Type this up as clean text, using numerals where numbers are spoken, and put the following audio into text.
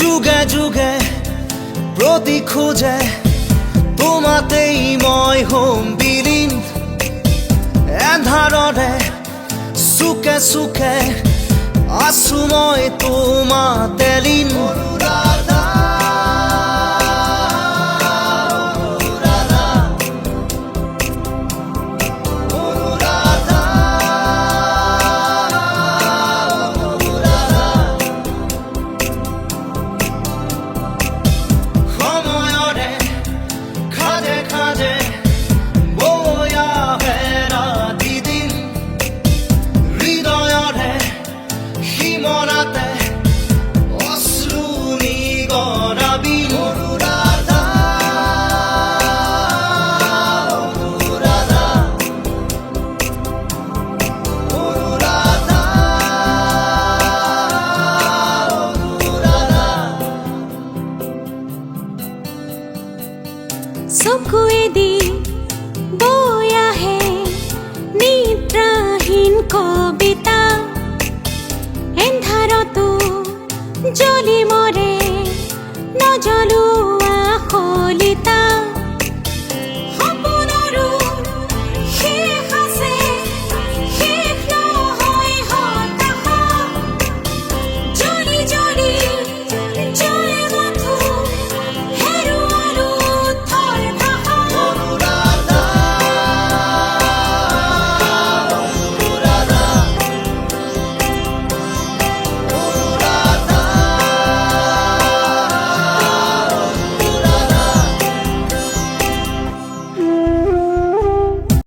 যুগে যুগে প্রতি খোঁজে তোমাতেই মই হম বিলীন এন্ধাৰৰে সুখে সুখে আছো মই তোমাতে লীন চকুৱেদি বৈ আহে নিদ্ৰাহীন কবিতা এন্ধাৰতো জ্বলি মৰে নজ্বলো